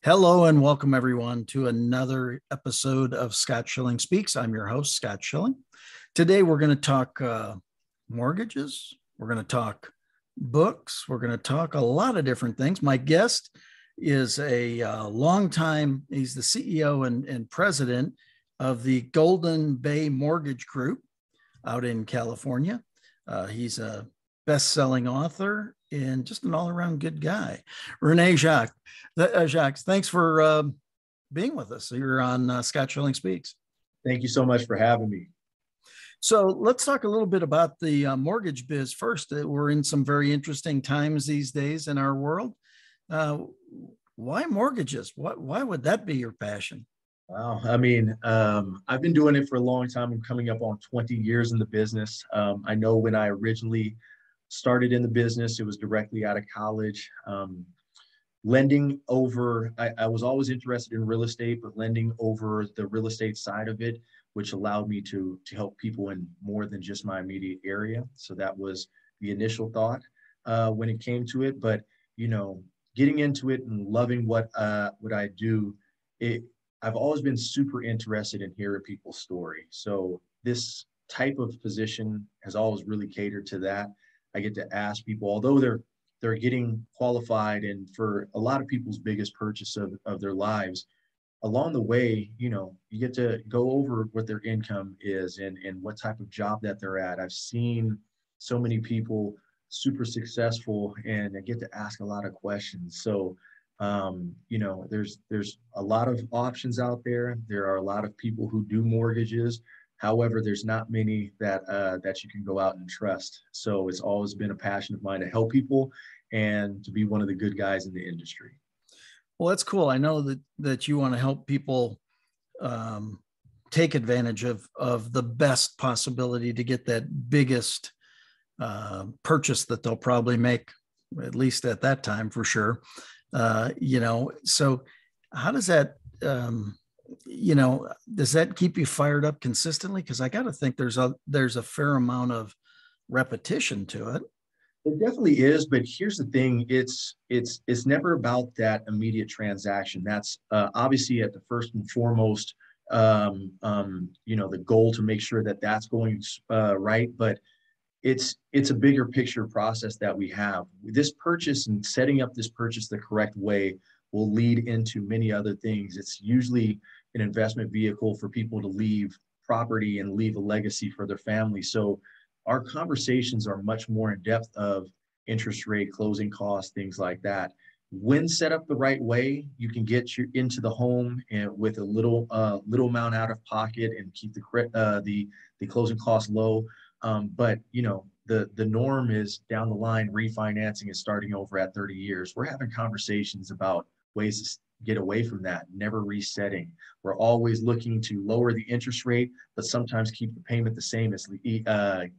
Hello and welcome everyone to another episode of Scott Schilling Speaks. I'm your host, Scott Schilling. Today we're going to talk mortgages. We're going to talk books. We're going to talk a lot of different things. My guest is a he's the CEO and president of the Golden Bay Mortgage Group out in California. He's a best-selling author and just an all-around good guy. Rene Jacques. Jacques, thanks for being with us. You're on Scott Schilling Speaks. Thank you so much for having me. So let's talk a little bit about the mortgage biz first. We're in some very interesting times these days in our world. Why mortgages? Why would that be your passion? Wow. I've been doing it for a long time. I'm coming up on 20 years in the business. I know when I originally started in the business, it was directly out of college. Lending over, I was always interested in real estate, but lending over the real estate side of it, which allowed me to help people in more than just my immediate area. So that was the initial thought when it came to it. But, getting into it and loving what I do, I've always been super interested in hearing people's story. So this type of position has always really catered to that. I get to ask people, although they're getting qualified and for a lot of people's biggest purchase of their lives, along the way, you get to go over what their income is and what type of job that they're at. I've seen so many people super successful and I get to ask a lot of questions. So, there's a lot of options out there. There are a lot of people who do mortgages. However, there's not many that you can go out and trust. So it's always been a passion of mine to help people and to be one of the good guys in the industry. Well, that's cool. I know that you want to help people take advantage of the best possibility to get that biggest purchase that they'll probably make, at least at that time for sure. So how does that, does that keep you fired up consistently? Because I got to think there's a fair amount of repetition to it. It definitely is, but here's the thing: it's never about that immediate transaction. That's obviously at the first and foremost, the goal to make sure that that's going right. But it's a bigger picture process that we have. This purchase and setting up this purchase the correct way will lead into many other things. It's usually an investment vehicle for people to leave property and leave a legacy for their family. So our conversations are much more in depth of interest rate, closing costs, things like that. When set up the right way, you can get you into the home and with a little amount out of pocket and keep the closing costs low. But the norm is down the line, refinancing and starting over at 30 years. We're having conversations about ways to get away from that, never resetting. We're always looking to lower the interest rate, but sometimes keep the payment the same as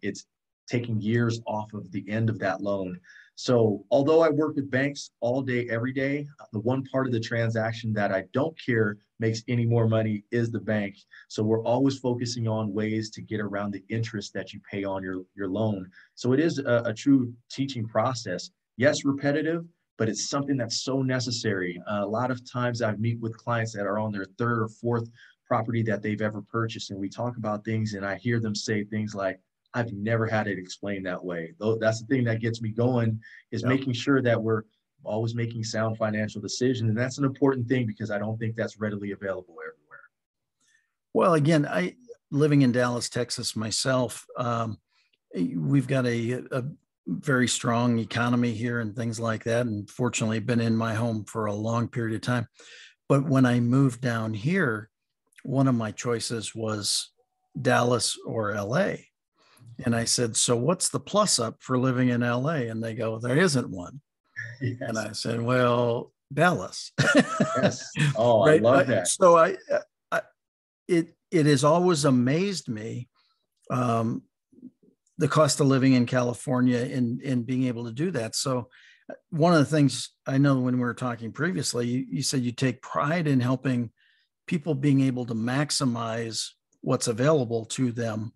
it's taking years off of the end of that loan. So although I work with banks all day, every day, the one part of the transaction that I don't care makes any more money is the bank. So we're always focusing on ways to get around the interest that you pay on your loan. So it is a true teaching process. Yes, repetitive, but it's something that's so necessary. A lot of times I meet with clients that are on their third or fourth property that they've ever purchased. And we talk about things and I hear them say things like, I've never had it explained that way. That's the thing that gets me going is making sure that we're always making sound financial decisions. And that's an important thing because I don't think that's readily available everywhere. Well, again, living in Dallas, Texas myself, we've got a very strong economy here and things like that. And fortunately been in my home for a long period of time. But when I moved down here, one of my choices was Dallas or LA. And I said, so what's the plus up for living in LA? And they go, there isn't one. Yes. And I said, well, Dallas. Yes. Oh, right? I love that. So it has always amazed me, the cost of living in California and being able to do that. So one of the things I know when we were talking previously, you said you take pride in helping people being able to maximize what's available to them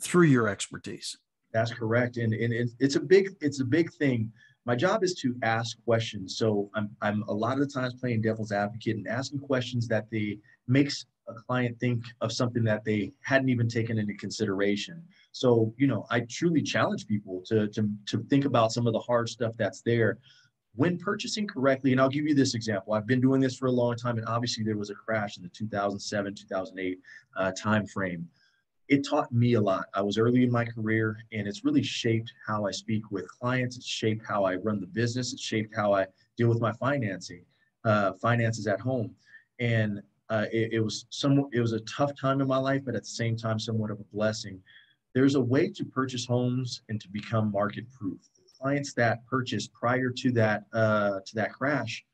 through your expertise. That's correct. And it's a big thing. My job is to ask questions. So I'm a lot of the times playing devil's advocate and asking questions that they makes a client think of something that they hadn't even taken into consideration. So, I truly challenge people to think about some of the hard stuff that's there when purchasing correctly. And I'll give you this example. I've been doing this for a long time, and obviously there was a crash in the 2007, 2008 time frame. It taught me a lot. I was early in my career, and it's really shaped how I speak with clients. It's shaped how I run the business. It's shaped how I deal with my finances at home. And it was a tough time in my life, but at the same time, somewhat of a blessing. There's a way to purchase homes and to become market proof. The clients that purchased prior to that crash,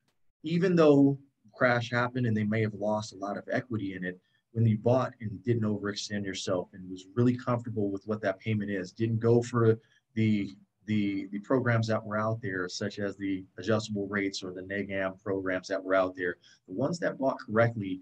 even though crash happened and they may have lost a lot of equity in it, when you bought and didn't overextend yourself and was really comfortable with what that payment is, didn't go for the programs that were out there, such as the adjustable rates or the neg am programs that were out there, the ones that bought correctly,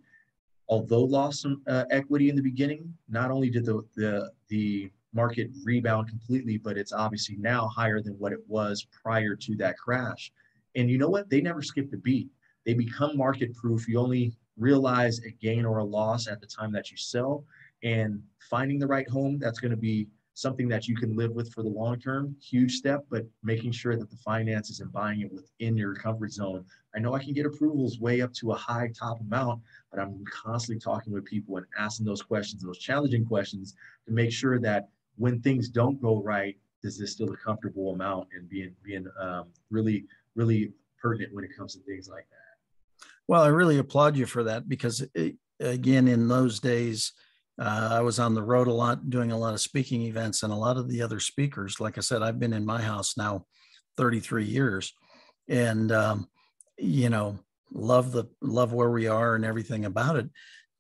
although lost some equity in the beginning, not only did the market rebound completely, but it's obviously now higher than what it was prior to that crash. And you know what? They never skipped a beat. They become market proof. You only realize a gain or a loss at the time that you sell, and finding the right home that's going to be something that you can live with for the long term, huge step. But making sure that the finances and buying it within your comfort zone. I know I can get approvals way up to a high top amount, but I'm constantly talking with people and asking those questions, those challenging questions, to make sure that when things don't go right, is this still a comfortable amount, and being really, really pertinent when it comes to things like that. Well, I really applaud you for that, because again, in those days, I was on the road a lot, doing a lot of speaking events, and a lot of the other speakers, like I said, I've been in my house now 33 years, and love where we are and everything about it.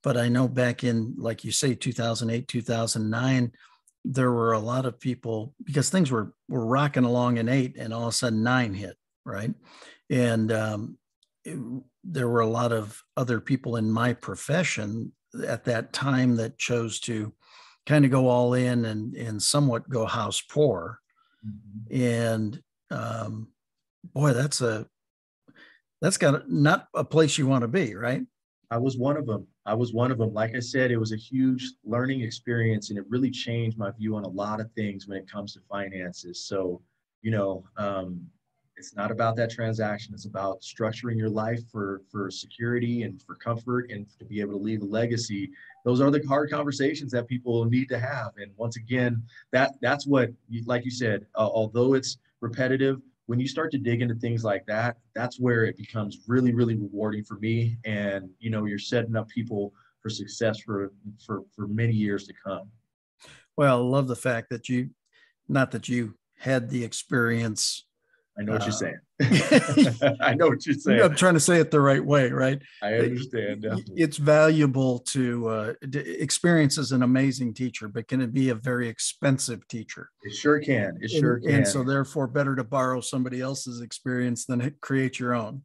But I know back in, like you say, 2008, 2009, there were a lot of people, because things were rocking along in 8, and all of a sudden 9 hit, right? And there were a lot of other people in my profession at that time that chose to kind of go all in and somewhat go house poor. Mm-hmm. And boy, that's got not a place you want to be, right? I was one of them. Like I said, it was a huge learning experience, and it really changed my view on a lot of things when it comes to finances. So, it's not about that transaction. It's about structuring your life for security and for comfort and to be able to leave a legacy. Those are the hard conversations that people need to have. And once again, that's what, like you said, although it's repetitive, when you start to dig into things like that, that's where it becomes really, really rewarding for me. And, you're setting up people for success for many years to come. Well, I love the fact that not that you had the experience. I know what you're saying. I know what you're saying. I'm trying to say it the right way, right? I understand. Definitely. It's valuable to experience as an amazing teacher, but can it be a very expensive teacher? It sure can. And so therefore better to borrow somebody else's experience than create your own.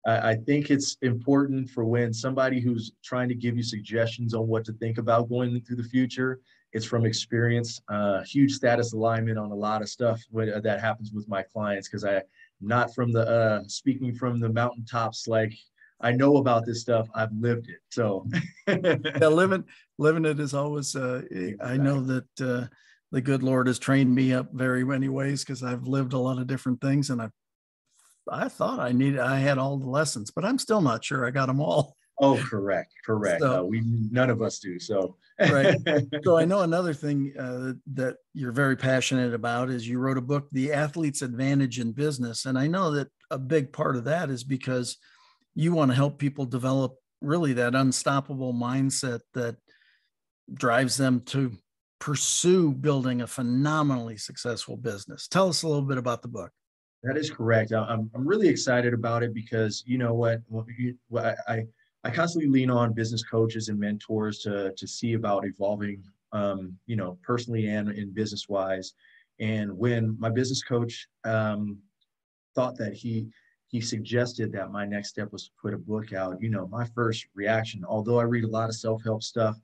I think it's important for when somebody who's trying to give you suggestions on what to think about going through the future, it's from experience. Huge status alignment on a lot of stuff that happens with my clients, because I'm not from the speaking from the mountaintops. Like, I know about this stuff. I've lived it. So yeah, living it is always. Exactly. I know that the good Lord has trained me up very many ways, because I've lived a lot of different things, and I thought I had all the lessons, but I'm still not sure I got them all. Oh, correct. So, none of us do. So, right. So I know another thing that you're very passionate about is you wrote a book, The Athlete's Advantage in Business. And I know that a big part of that is because you want to help people develop really that unstoppable mindset that drives them to pursue building a phenomenally successful business. Tell us a little bit about the book. That is correct. I'm really excited about it, because you know what, I constantly lean on business coaches and mentors to see about evolving, personally and in business wise. And when my business coach thought that he suggested that my next step was to put a book out, my first reaction, although I read a lot of self-help stuff,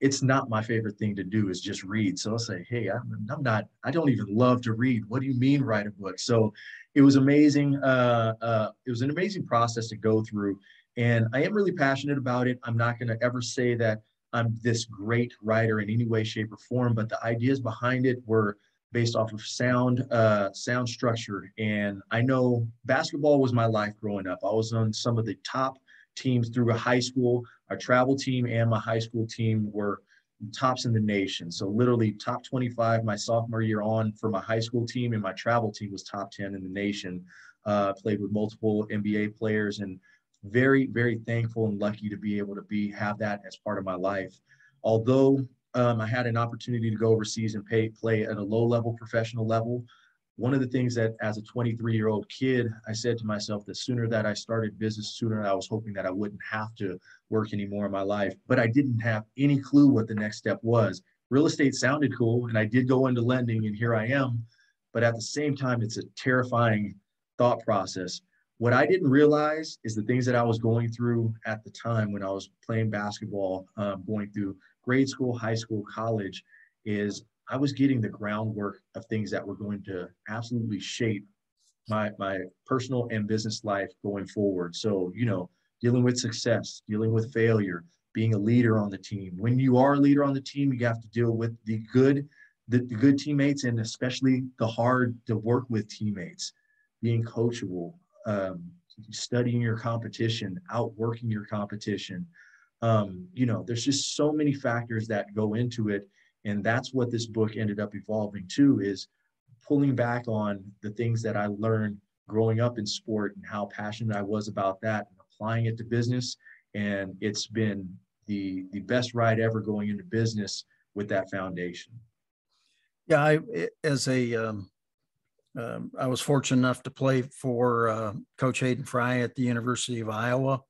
it's not my favorite thing to do is just read. So I'll say, hey, I don't even love to read. What do you mean write a book? So it was amazing. It was an amazing process to go through. And I am really passionate about it. I'm not going to ever say that I'm this great writer in any way, shape, or form, but the ideas behind it were based off of sound structure. And I know basketball was my life growing up. I was on some of the top teams through a high school. Our travel team and my high school team were tops in the nation. So literally top 25 my sophomore year on for my high school team, and my travel team was top 10 in the nation. Played with multiple NBA players, and very, very thankful and lucky to be able to have that as part of my life. Although I had an opportunity to go overseas and play at a low-level professional level, one of the things that as a 23-year-old kid, I said to myself, the sooner that I started business, sooner I was hoping that I wouldn't have to work anymore in my life. But I didn't have any clue what the next step was. Real estate sounded cool, and I did go into lending, and here I am. But at the same time, it's a terrifying thought process. What I didn't realize is the things that I was going through at the time when I was playing basketball, going through grade school, high school, college, is I was getting the groundwork of things that were going to absolutely shape my personal and business life going forward. So, dealing with success, dealing with failure, being a leader on the team. When you are a leader on the team, you have to deal with the good teammates, and especially the hard to work with teammates, being coachable, studying your competition, outworking your competition. There's just so many factors that go into it. And that's what this book ended up evolving to, is pulling back on the things that I learned growing up in sport and how passionate I was about that, and applying it to business. And it's been the best ride ever going into business with that foundation. Yeah, I was fortunate enough to play for Coach Hayden Fry at the University of Iowa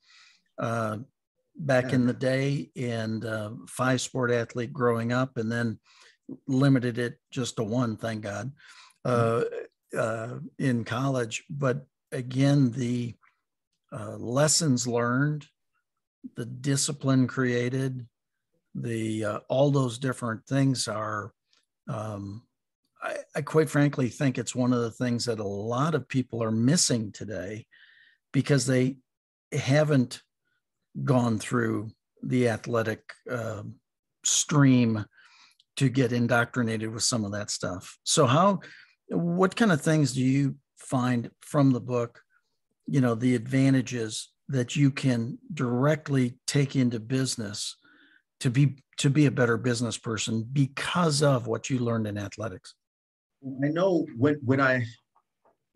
back in the day, and 5-sport athlete growing up, and then limited it just to one, thank God, in college. But again, the lessons learned, the discipline created, all those different things are, I quite frankly think it's one of the things that a lot of people are missing today, because they haven't gone through the athletic stream to get indoctrinated with some of that stuff. So what kind of things do you find from the book, the advantages that you can directly take into business to be a better business person because of what you learned in athletics? I know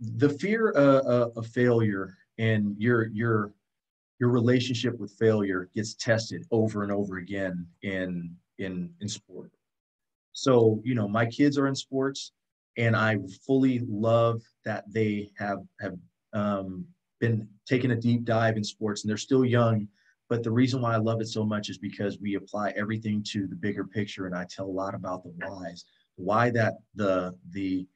the fear of failure and your relationship with failure gets tested over and over again in sport. So, my kids are in sports, and I fully love that they have been taking a deep dive in sports, and they're still young. But the reason why I love it so much is because we apply everything to the bigger picture, and I tell a lot about the why that the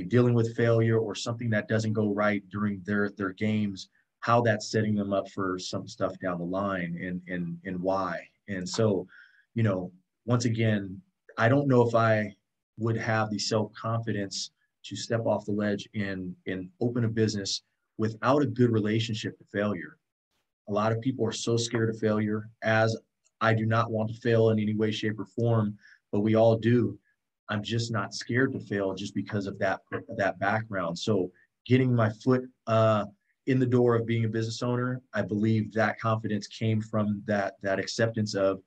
dealing with failure or something that doesn't go right during their games, how that's setting them up for some stuff down the line, and why. And so, once again, I don't know if I would have the self-confidence to step off the ledge and open a business without a good relationship to failure. A lot of people are so scared of failure, as I do not want to fail in any way, shape, or form, but we all do. I'm just not scared to fail just because of that background. So getting my foot in the door of being a business owner, I believe that confidence came from that acceptance of,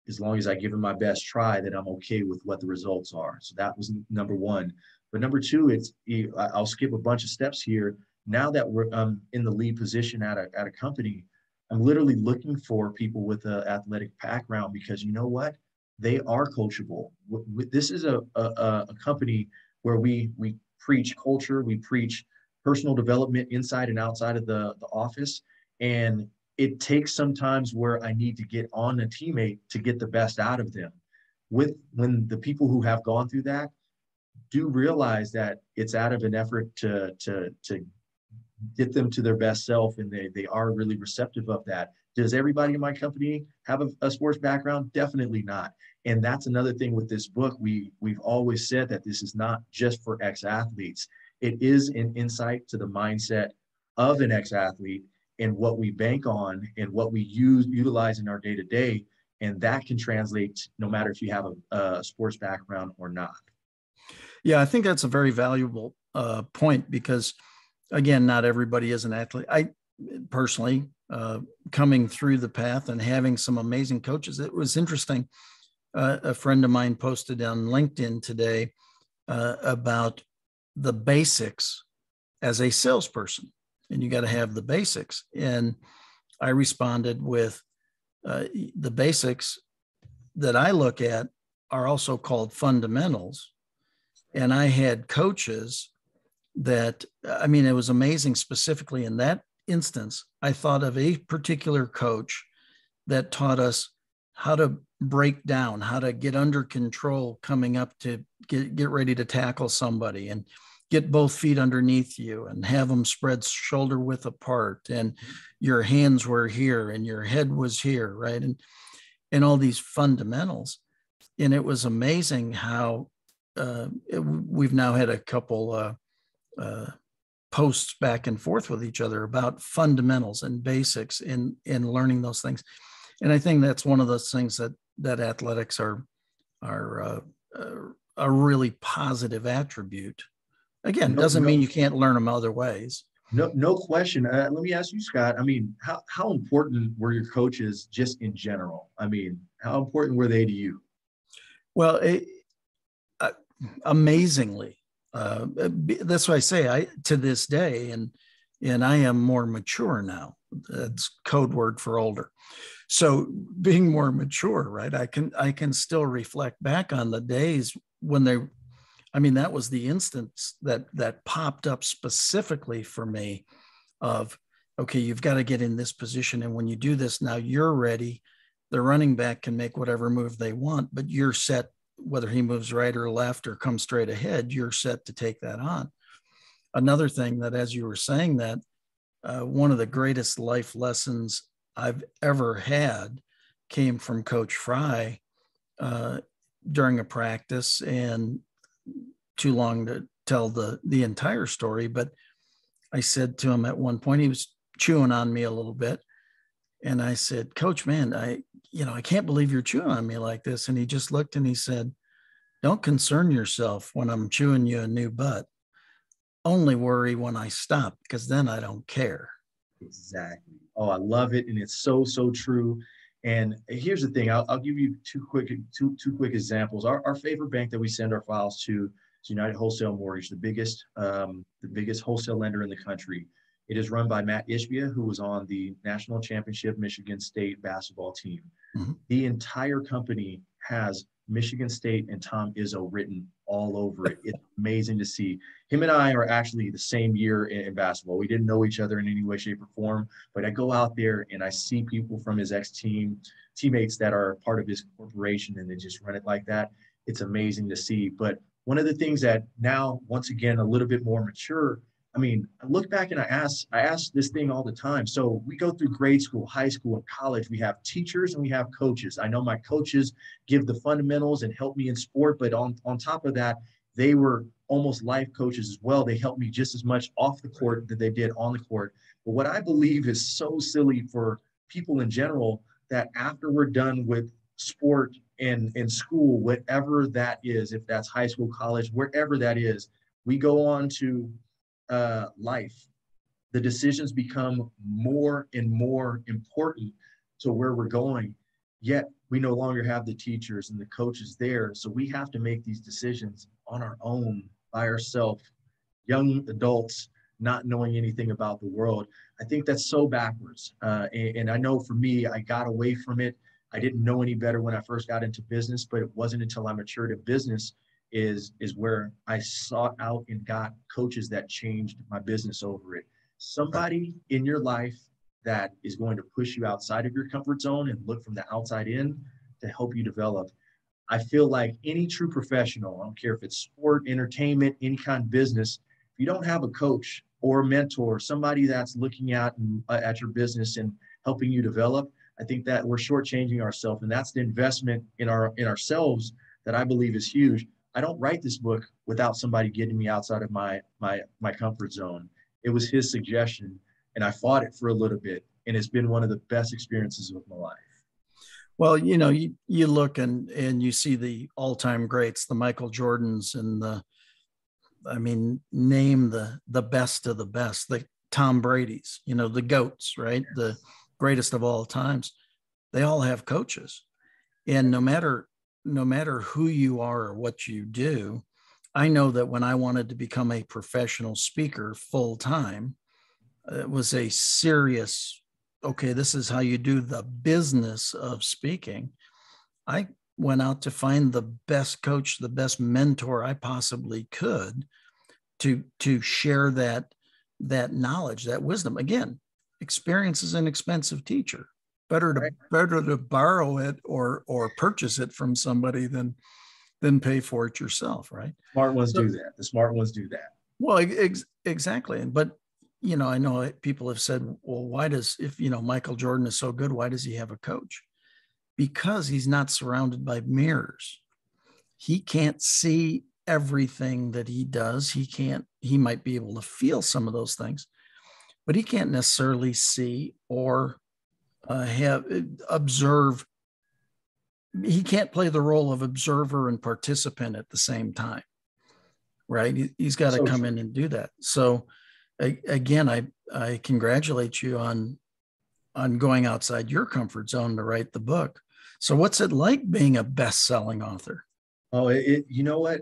as long as I give it my best try, that I'm okay with what the results are. So that was number one. But number two, I'll skip a bunch of steps here. Now that we're in the lead position at a company, I'm literally looking for people with an athletic background, because you know what? They are coachable. This is a company where we preach culture, we preach personal development inside and outside of the office. And it takes sometimes where I need to get on a teammate to get the best out of them. When the people who have gone through that do realize that it's out of an effort to get them to their best self, and they are really receptive of that. Does everybody in my company have a sports background? Definitely not. And that's another thing with this book. We've always said that this is not just for ex-athletes. It is an insight to the mindset of an ex-athlete and what we bank on and what we utilize in our day-to-day. And that can translate no matter if you have a sports background or not. Yeah, I think that's a very valuable point because, again, not everybody is an athlete. I personally, coming through the path and having some amazing coaches, it was interesting. A friend of mine posted on LinkedIn today about the basics as a salesperson, and you got to have the basics. And I responded with the basics that I look at are also called fundamentals. And I had coaches that, I mean, it was amazing. Specifically in that instance, I thought of a particular coach that taught us how to break down, how to get under control coming up to get ready to tackle somebody, and get both feet underneath you and have them spread shoulder width apart, and your hands were here and your head was here, right? And all these fundamentals. And it was amazing how we've now had a couple posts back and forth with each other about fundamentals and basics in learning those things. And I think that's one of those things that athletics are a really positive attribute. Again, doesn't mean you can't learn them other ways. No question. Let me ask you, Scott. I mean, how important were your coaches just in general? I mean, how important were they to you? Well, amazingly, that's why I say to this day, and I am more mature now. That's code word for older. So being more mature, right? I can still reflect back on the days when that was the instance that popped up specifically for me of, okay, you've got to get in this position. And when you do this, now you're ready. The running back can make whatever move they want, but you're set, whether he moves right or left or comes straight ahead, you're set to take that on. Another thing that, as you were saying that, one of the greatest life lessons I've ever had came from Coach Fry during a practice, and too long to tell the entire story. But I said to him at one point, he was chewing on me a little bit. And I said, Coach, man, I can't believe you're chewing on me like this. And he just looked and he said, don't concern yourself when I'm chewing you a new butt. Only worry when I stop, because then I don't care. Exactly. Oh, I love it. And it's so true. And here's the thing. I'll give you two quick examples. Our favorite bank that we send our files to is United Wholesale Mortgage, the biggest wholesale lender in the country. It is run by Matt Ishbia, who was on the national championship Michigan State basketball team. Mm-hmm. The entire company has Michigan State and Tom Izzo written all over it. It's amazing to see. Him and I are actually the same year in basketball. We didn't know each other in any way, shape, or form, but I go out there and I see people from his teammates that are part of his corporation, and they just run it like that. It's amazing to see. But one of the things that now, once again, a little bit more mature, I mean, I look back and I ask this thing all the time. So we go through grade school, high school, and college. We have teachers and we have coaches. I know my coaches give the fundamentals and help me in sport, but on top of that, they were almost life coaches as well. They helped me just as much off the court that they did on the court. But what I believe is so silly for people in general, that after we're done with sport and in school, whatever that is, if that's high school, college, wherever that is, we go on to life. The decisions become more and more important to where we're going, yet we no longer have the teachers and the coaches there. So we have to make these decisions on our own, by ourselves, young adults, not knowing anything about the world. I think that's so backwards. And I know for me, I got away from it. I didn't know any better when I first got into business, but it wasn't until I matured in business is where I sought out and got coaches that changed my business over it. Somebody in your life that is going to push you outside of your comfort zone and look from the outside in to help you develop. I feel like any true professional, I don't care if it's sport, entertainment, any kind of business, you don't have a coach or a mentor, somebody that's looking at your business and helping you develop, I think that we're shortchanging ourselves, and that's the investment in ourselves that I believe is huge. I don't write this book without somebody getting me outside of my comfort zone. It was his suggestion, and I fought it for a little bit, and it's been one of the best experiences of my life. Well, you look and you see the all-time greats, the Michael Jordans and name the best of the best, the Tom Brady's, the GOATs, right? The greatest of all times. They all have coaches. And no matter who you are or what you do, I know that when I wanted to become a professional speaker full time, it was a serious, okay, this is how you do the business of speaking. I went out to find the best coach, the best mentor I possibly could to share that knowledge, that wisdom. Again, experience is an expensive teacher. Better to borrow it or purchase it from somebody than pay for it yourself, right? Smart ones do that. The smart ones do that. Well, exactly. But I know people have said, well, if Michael Jordan is so good, why does he have a coach? Because he's not surrounded by mirrors. He can't see everything that he does. He might be able to feel some of those things, but he can't necessarily see or observe. He can't play the role of observer and participant at the same time, right? He's got to come in and do that. So again, I congratulate you on going outside your comfort zone to write the book. So what's it like being a best-selling author? Oh, you know what?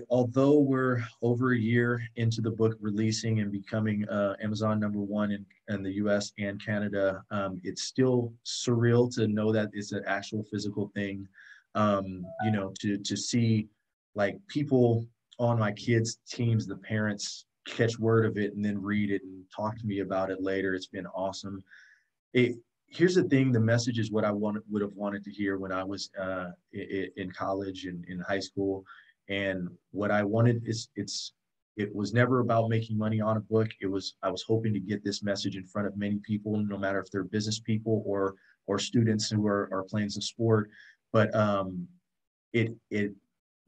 Although we're over a year into the book releasing and becoming Amazon #1 in the US and Canada, it's still surreal to know that it's an actual physical thing. To see like people on my kids' teams, the parents catch word of it and then read it and talk to me about it later. It's been awesome. Here's the thing: the message is what I would have wanted to hear when I was in college and in high school. And what I wanted it was never about making money on a book. I was hoping to get this message in front of many people, no matter if they're business people or students who are playing some sport. But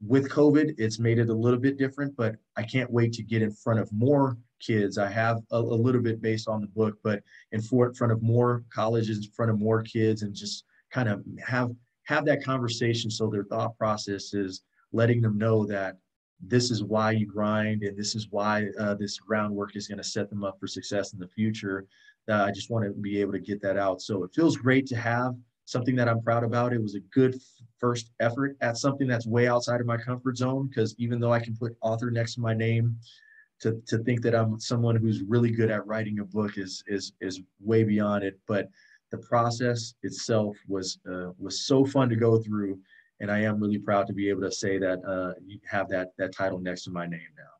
with COVID, it's made it a little bit different, but I can't wait to get in front of more kids. I have a little bit based on the book, but in front of more colleges, in front of more kids, and just kind of have that conversation. So their thought process is letting them know that this is why you grind, and this is why this groundwork is going to set them up for success in the future. I just want to be able to get that out. So it feels great to have something that I'm proud about. It was a good first effort at something that's way outside of my comfort zone, because even though I can put author next to my name, to think that I'm someone who's really good at writing a book is way beyond it. But the process itself was so fun to go through, and I am really proud to be able to say that you have that title next to my name now.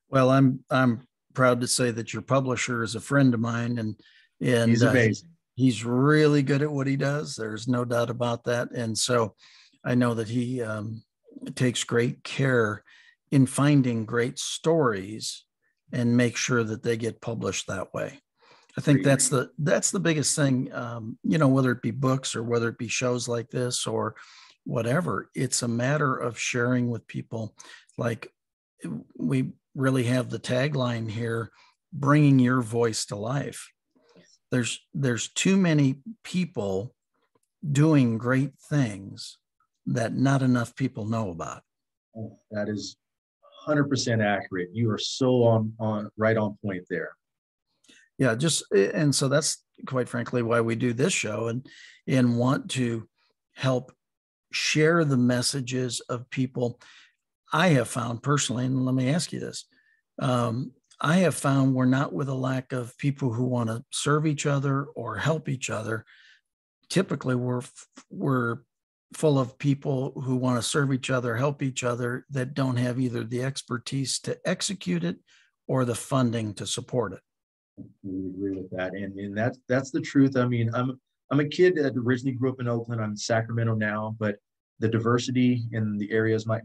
Well, I'm proud to say that your publisher is a friend of mine, and he's amazing. He's really good at what he does. There's no doubt about that. And so I know that he takes great care in finding great stories and make sure that they get published that way. I think that's the biggest thing, whether it be books or whether it be shows like this or whatever. It's a matter of sharing with people. Like, we really have the tagline here, bringing your voice to life. There's too many people doing great things that not enough people know about. Oh, that is 100% accurate. You are so right on point there. Yeah, and so that's quite frankly why we do this show, and want to help share the messages of people. I have found personally, and let me ask you this, I have found we're not with a lack of people who want to serve each other or help each other. Typically, we're full of people who want to serve each other, help each other, that don't have either the expertise to execute it or the funding to support it. We agree with that, and that's the truth. I mean, I'm a kid that originally grew up in Oakland. I'm in Sacramento now, but the diversity in the areas. My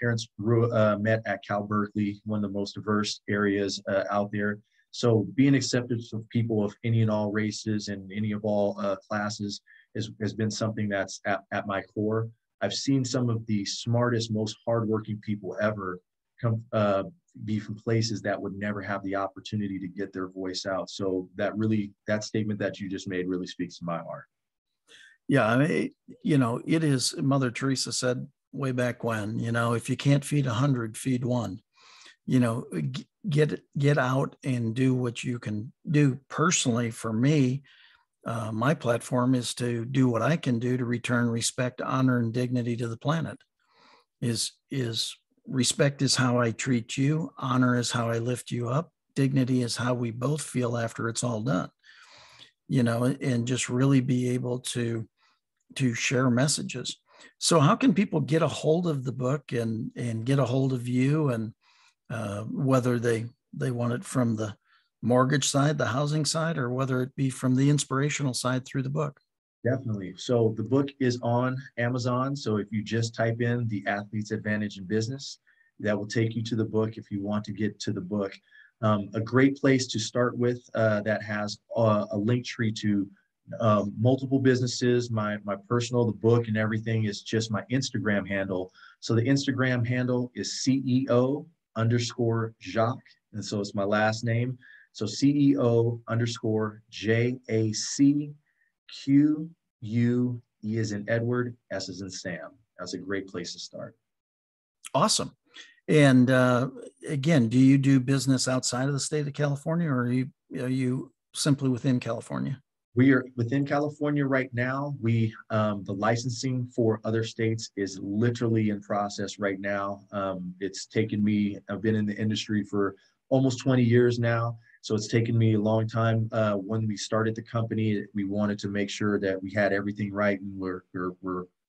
parents met at Cal Berkeley, one of the most diverse areas out there. So being accepted of people of any and all races and any of all classes has been something that's at my core. I've seen some of the smartest, most hardworking people ever come be from places that would never have the opportunity to get their voice out. So that statement that you just made really speaks to my heart. Yeah, I mean, it is, Mother Teresa said way back when, if you can't feed 100, feed one. Get out and do what you can do. Personally, for me, my platform is to do what I can do to return respect, honor, and dignity to the planet. Is respect is how I treat you, honor is how I lift you up, dignity is how we both feel after it's all done. And just really be able to share messages. So how can people get a hold of the book and get a hold of you, and whether they want it from the mortgage side, the housing side, or whether it be from the inspirational side through the book? Definitely. So the book is on Amazon. So if you just type in The Athlete's Advantage in Business, that will take you to the book if you want to get to the book. A great place to start with that has a link tree to multiple businesses. My personal, the book and everything is just my Instagram handle. So the Instagram handle is CEO_Jacques. And so it's my last name. So CEO_JACQUE as in Edward, S as in Sam. That's a great place to start. Awesome. And again, do you do business outside of the state of California, or are you simply within California? We are within California right now. The licensing for other states is literally in process right now. It's taken me, I've been in the industry for almost 20 years now. So it's taken me a long time. When we started the company, we wanted to make sure that we had everything right, and we're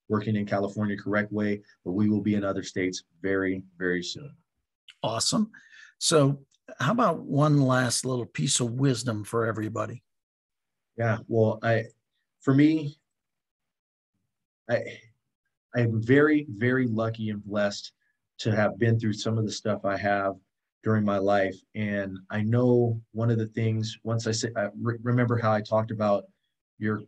working in California correct way, but we will be in other states very, very soon. Awesome. So how about one last little piece of wisdom for everybody? Yeah, well, I'm very, very lucky and blessed to have been through some of the stuff I have during my life. And I know one of the things, once I say, remember how I talked about your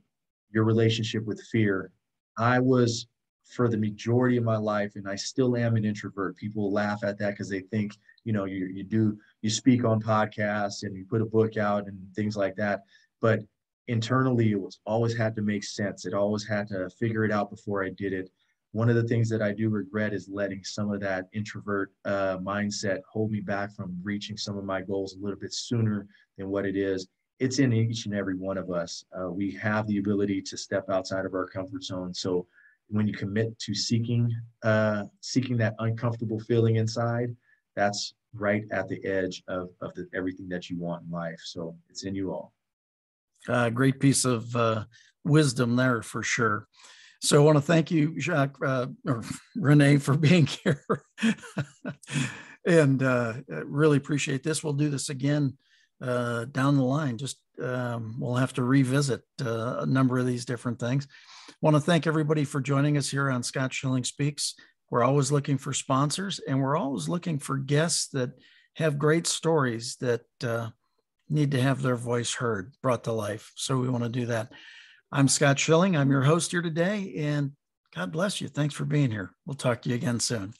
relationship with fear. I was, for the majority of my life, and I still am, an introvert. People laugh at that because they think, you speak on podcasts and you put a book out and things like that. But internally, it was always had to make sense. It always had to figure it out before I did it. One of the things that I do regret is letting some of that introvert mindset hold me back from reaching some of my goals a little bit sooner than what it is. It's in each and every one of us. We have the ability to step outside of our comfort zone. So when you commit to seeking that uncomfortable feeling inside, that's right at the edge of everything that you want in life. So it's in you all. Great piece of wisdom there for sure. So I want to thank you, Jacques, or Rene, for being here. And really appreciate this. We'll do this again down the line. Just we'll have to revisit a number of these different things. I want to thank everybody for joining us here on Scott Schilling Speaks. We're always looking for sponsors, and we're always looking for guests that have great stories that need to have their voice heard, brought to life. So we want to do that. I'm Scott Schilling. I'm your host here today, and God bless you. Thanks for being here. We'll talk to you again soon.